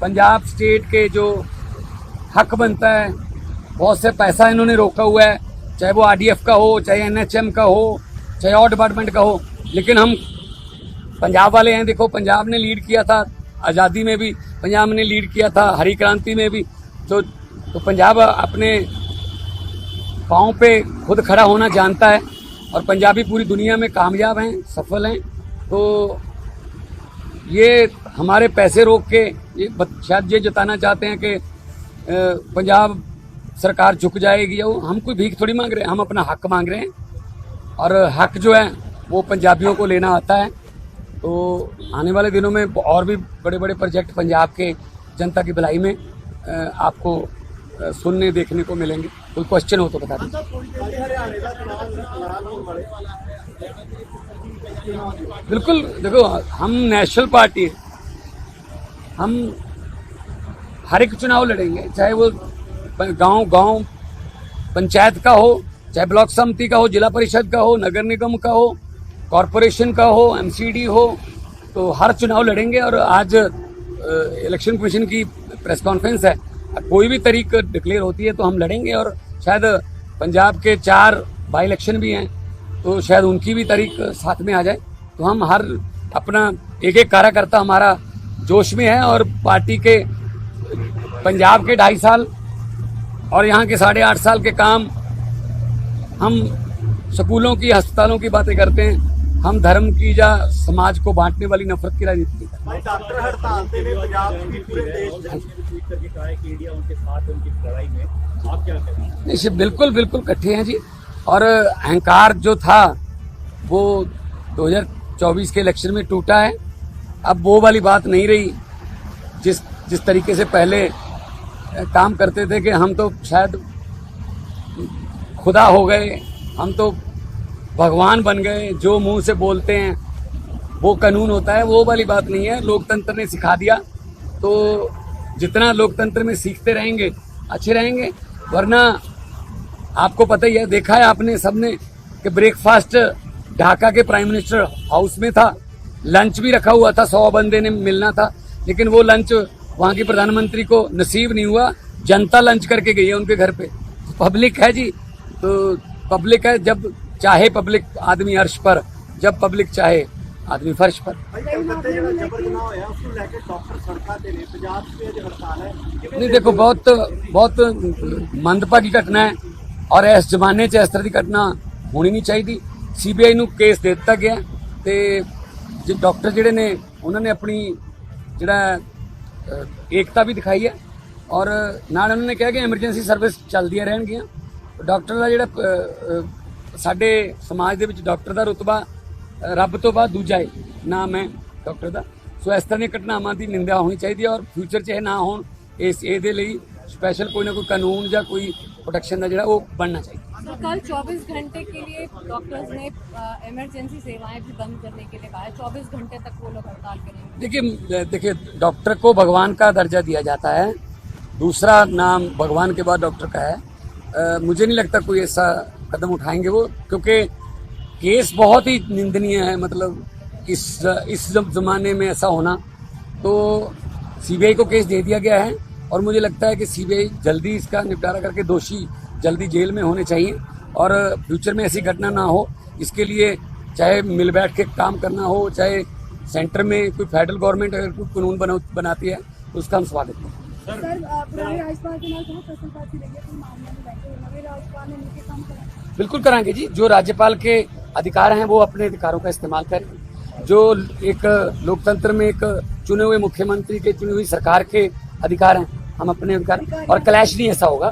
Punjab state के जो हक बनता है, बहुत से पैसा इन्होंने रोका हुआ है, चाहे वो आरडीएफ का हो, चाहे एनएचएम का हो, चाहे और डिपार्टमेंट का हो। लेकिन हम पंजाब वाले हैं। देखो, पंजाब ने लीड किया था आज़ादी में भी, पंजाब ने लीड किया था हरी क्रांति में भी। तो पंजाब अपने पाँव पे खुद खड़ा होना जानता है और पंजाबी पूरी दुनिया में कामयाब हैं, सफल हैं। तो ये हमारे पैसे रोक के ये शायद ये जताना चाहते हैं कि पंजाब सरकार झुक जाएगी। हम कोई भीख थोड़ी मांग रहे हैं, हम अपना हक मांग रहे हैं और हक जो है वो पंजाबियों को लेना आता है। तो आने वाले दिनों में और भी बड़े बड़े प्रोजेक्ट पंजाब के जनता की भलाई में आपको सुनने देखने को मिलेंगे। कोई क्वेश्चन हो तो बता दीजिए। बिल्कुल, देखो हम नेशनल पार्टी है, हम हर एक चुनाव लड़ेंगे, चाहे वो गांव पंचायत का हो, चाहे ब्लॉक समिति का हो, जिला परिषद का हो, नगर निगम का हो, कॉरपोरेशन का हो, एमसीडी हो, तो हर चुनाव लड़ेंगे। और आज इलेक्शन कमीशन की प्रेस कॉन्फ्रेंस है, कोई भी तारीख डिक्लेयर होती है तो हम लड़ेंगे। और शायद पंजाब के 4 बाई इलेक्शन भी हैं, तो शायद उनकी भी तारीख साथ में आ जाए। तो हम हर अपना एक कार्यकर्ता हमारा जोश में है और पार्टी के पंजाब के 2.5 साल और यहाँ के 8.5 साल के काम, हम स्कूलों की, अस्पतालों की बातें करते हैं, हम धर्म की या समाज को बांटने वाली नफरत की राजनीति करते हैं। डॉक्टर हड़ताल पे भी पंजाब की पूरे देश करके कहा है कि इंडिया उनके साथ है उनकी लड़ाई में, आप क्या कहें? नहीं, बिल्कुल इकट्ठे हैं जी। और अहंकार जो था वो 2024 के इलेक्शन में टूटा है। अब वो वाली बात नहीं रही जिस तरीके से पहले काम करते थे कि हम तो शायद खुदा हो गए, हम तो भगवान बन गए, जो मुंह से बोलते हैं वो कानून होता है। वो वाली बात नहीं है। लोकतंत्र ने सिखा दिया, तो जितना लोकतंत्र में सीखते रहेंगे अच्छे रहेंगे। वरना आपको पता ही है, देखा है आपने सबने कि ब्रेकफास्ट ढाका के प्राइम मिनिस्टर हाउस में था, लंच भी रखा हुआ था, 100 बंदे ने मिलना था, लेकिन वो लंच वहाँ की प्रधानमंत्री को नसीब नहीं हुआ। जनता लंच करके गई है उनके घर पे। पब्लिक है जी, तो पब्लिक है, जब चाहे पब्लिक आदमी अर्श पर, जब पब्लिक चाहे आदमी फर्श पर। नहीं, देखो बहुत मंदभागी घटना है और इस जमाने च इस तरह की घटना होनी नहीं चाहिए। सीबीआई ਨੂੰ केस दे दिता गया ਤੇ जो डॉक्टर ਜਿਹੜੇ ਨੇ ਉਹਨਾਂ ਨੇ ਆਪਣੀ ਜਿਹੜਾ एकता भी दिखाई है और ਨਾਲ ਉਹਨਾਂ ਨੇ ਕਿਹਾ ਕਿ ਐਮਰਜੈਂਸੀ ਸਰਵਿਸ ਚੱਲਦੀਆਂ ਰਹਿਣਗੀਆਂ। ਡਾਕਟਰ ਦਾ ਜਿਹੜਾ ਸਾਡੇ ਸਮਾਜ ਦੇ ਵਿੱਚ ਡਾਕਟਰ ਦਾ ਰੁਤਬਾ ਰੱਬ ਤੋਂ ਬਾਅਦ ਦੂਜਾ ਹੈ, ਨਾਮ ਹੈ ਡਾਕਟਰ ਦਾ। ਸੋ ਇਸ ਤਰ੍ਹਾਂ ਦੀਆਂ ਘਟਨਾਵਾਂ ਦੀ ਨਿੰਦਾ ਹੋਣੀ ਚਾਹੀਦੀ ਹੈ ਔਰ ਫਿਊਚਰ 'ਚ ਇਹ ਨਾ ਹੋਣ। ਇਹਦੇ ਲਈ स्पेशल कोई ना कोई कानून या कोई प्रोटेक्शन का जो वो बनना चाहिए। तो कल 24 घंटे के लिए डॉक्टर्स ने इमरजेंसी सेवाएं भी बंद करने के लिए कहा है। 24 घंटे तक वो लोग हड़ताल करेंगे। देखिए डॉक्टर को भगवान का दर्जा दिया जाता है, दूसरा नाम भगवान के बाद डॉक्टर का है। मुझे नहीं लगता कोई ऐसा कदम उठाएंगे वो, क्योंकि केस बहुत ही निंदनीय है। मतलब इस जमाने में ऐसा होना, तो सीबीआई को केस दे दिया गया है और मुझे लगता है कि सीबीआई जल्दी इसका निपटारा करके दोषी जल्दी जेल में होने चाहिए और फ्यूचर में ऐसी घटना ना हो। इसके लिए चाहे मिल बैठ के काम करना हो, चाहे सेंटर में कोई फेडरल गवर्नमेंट अगर कोई कानून बनाती है तो उसका हम स्वागत करते हैं। बिल्कुल कराएंगे जी, जो राज्यपाल के अधिकार हैं वो अपने अधिकारों का इस्तेमाल करें। जो एक लोकतंत्र में एक चुने हुए मुख्यमंत्री के, चुनी हुई सरकार के अधिकार हैं, हम अपने अधिकार, और क्लैश नहीं ऐसा होगा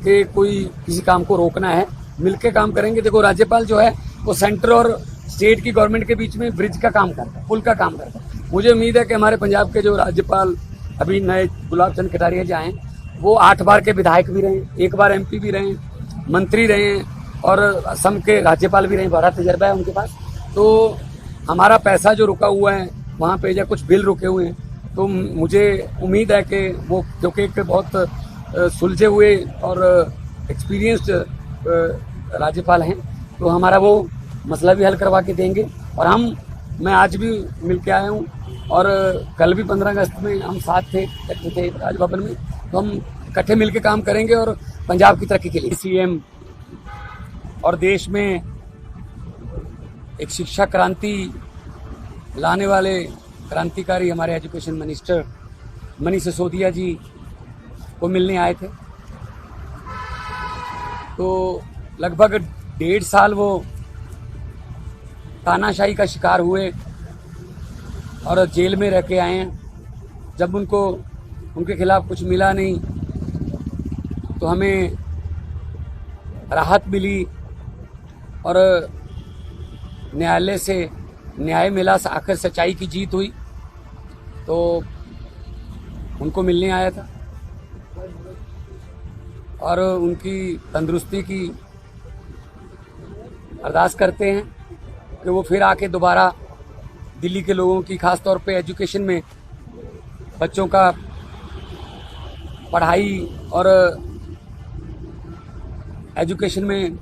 कि कोई किसी काम को रोकना है, मिलकर काम करेंगे। देखो राज्यपाल जो है वो सेंटर और स्टेट की गवर्नमेंट के बीच में ब्रिज का काम करता है, पुल का काम करता है। मुझे उम्मीद है कि हमारे पंजाब के जो राज्यपाल अभी नए गुलाब चंद कटारिया जी आए हैं, वो 8 बार के विधायक भी रहे, 1 बार MP भी रहे, मंत्री रहे और असम के राज्यपाल भी रहे, बड़ा तजर्बा है उनके पास। तो हमारा पैसा जो रुका हुआ है वहाँ पे या कुछ बिल रुके हुए हैं, तो मुझे उम्मीद है कि वो, क्योंकि एक बहुत सुलझे हुए और एक्सपीरियंस्ड राज्यपाल हैं, तो हमारा वो मसला भी हल करवा के देंगे। और मैं आज भी मिल के आया हूँ और कल भी 15 अगस्त में हम साथ थे, इकट्ठे थे राजभवन में, तो हम इकट्ठे मिलकर काम करेंगे और पंजाब की तरक्की के लिए सीएम और देश में एक शिक्षा क्रांति लाने वाले क्रांतिकारी हमारे एजुकेशन मिनिस्टर मनीष सिसोदिया जी को मिलने आए थे। तो लगभग 1.5 साल वो तानाशाही का शिकार हुए और जेल में रह के आए हैं। जब उनको उनके खिलाफ कुछ मिला नहीं तो हमें राहत मिली और न्यायालय से न्याय मिला, आखिर सच्चाई की जीत हुई, तो उनको मिलने आया था और उनकी तंदुरुस्ती की अरदास करते हैं कि वो फिर आके दोबारा दिल्ली के लोगों की, खास तौर पे एजुकेशन में बच्चों का पढ़ाई और एजुकेशन में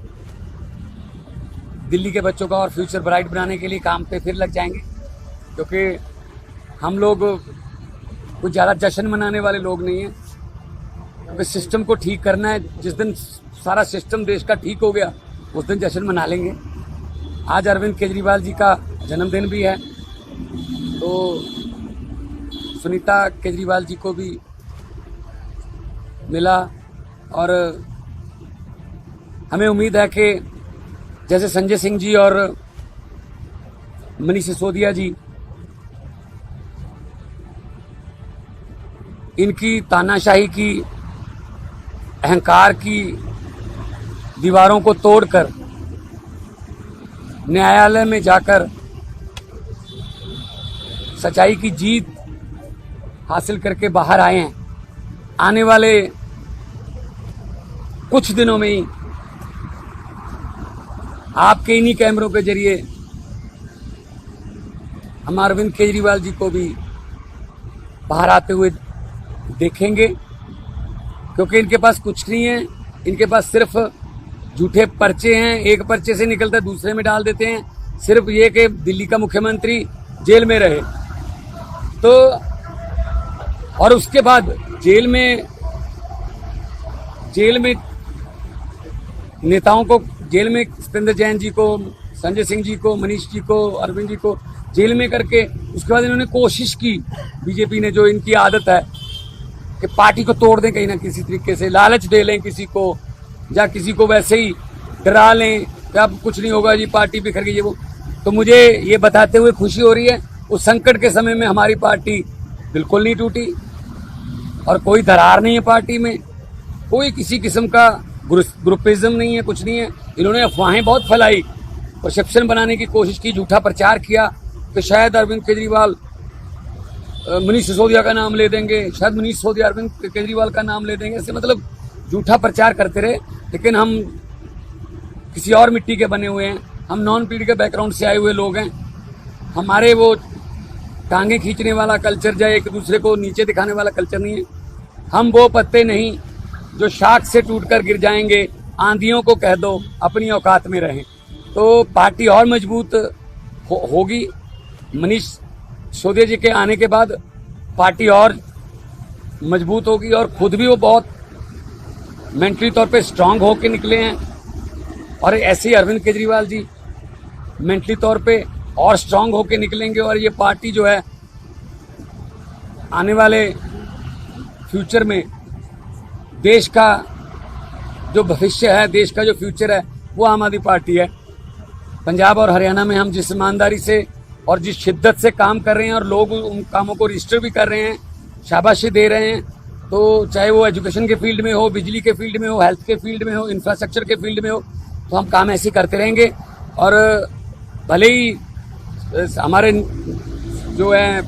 दिल्ली के बच्चों का और फ्यूचर ब्राइट बनाने के लिए काम पे फिर लग जाएंगे। क्योंकि हम लोग कुछ ज़्यादा जश्न मनाने वाले लोग नहीं हैं, क्योंकि सिस्टम को ठीक करना है। जिस दिन सारा सिस्टम देश का ठीक हो गया उस दिन जश्न मना लेंगे। आज अरविंद केजरीवाल जी का जन्मदिन भी है, तो सुनीता केजरीवाल जी को भी मिला और हमें उम्मीद है कि जैसे संजय सिंह जी और मनीष सिसोदिया जी इनकी तानाशाही की, अहंकार की दीवारों को तोड़कर न्यायालय में जाकर सच्चाई की जीत हासिल करके बाहर आए हैं। आने वाले कुछ दिनों में ही आपके इन्हीं कैमरों के जरिए हम अरविंद केजरीवाल जी को भी बाहर आते हुए देखेंगे, क्योंकि इनके पास कुछ नहीं है। इनके पास सिर्फ झूठे पर्चे हैं, एक पर्चे से निकलता दूसरे में डाल देते हैं, सिर्फ ये कि दिल्ली का मुख्यमंत्री जेल में रहे। तो और उसके बाद जेल में नेताओं को, जेल में सत्येंद्र जैन जी को, संजय सिंह जी को, मनीष जी को, अरविंद जी को जेल में करके उसके बाद इन्होंने कोशिश की, बीजेपी ने, जो इनकी आदत है कि पार्टी को तोड़ दें कहीं ना किसी तरीके से, लालच दे लें किसी को, या किसी को वैसे ही डरा लें कि अब कुछ नहीं होगा जी, पार्टी बिखर गई है वो। तो मुझे ये बताते हुए खुशी हो रही है, उस संकट के समय में हमारी पार्टी बिल्कुल नहीं टूटी और कोई दरार नहीं है पार्टी में, कोई किसी किस्म का ग्रुपिज्म नहीं है, कुछ नहीं है। इन्होंने अफवाहें बहुत फैलाई, परसेप्शन बनाने की कोशिश की, झूठा प्रचार किया कि शायद अरविंद केजरीवाल मनीष सिसोदिया का नाम ले देंगे, शायद मनीष सिसोदिया अरविंद केजरीवाल का नाम ले देंगे, ऐसे मतलब झूठा प्रचार करते रहे। लेकिन हम किसी और मिट्टी के बने हुए हैं, हम नॉन पीढ़ी बैकग्राउंड से आए हुए लोग हैं। हमारे वो टांगे खींचने वाला कल्चर, या एक दूसरे को नीचे दिखाने वाला कल्चर नहीं है। हम वो पत्ते नहीं जो शाख से टूटकर गिर जाएंगे, आंधियों को कह दो अपनी औकात में रहें। तो पार्टी और मजबूत होगी। मनीष सिसोदिया जी के आने के बाद पार्टी और मजबूत होगी और खुद भी वो बहुत मेंटली तौर पे स्ट्रांग होके निकले हैं, और ऐसे ही अरविंद केजरीवाल जी मेंटली तौर पे और स्ट्रांग होके निकलेंगे। और ये पार्टी जो है आने वाले फ्यूचर में देश का जो भविष्य है, देश का जो फ्यूचर है, वो आम आदमी पार्टी है। पंजाब और हरियाणा में हम जिस ईमानदारी से और जिस शिद्दत से काम कर रहे हैं और लोग उन कामों को रजिस्टर भी कर रहे हैं, शाबाशी दे रहे हैं, तो चाहे वो एजुकेशन के फील्ड में हो, बिजली के फील्ड में हो, हेल्थ के फील्ड में हो, इंफ्रास्ट्रक्चर के फील्ड में हो, तो हम काम ऐसे करते रहेंगे। और भले ही हमारे जो है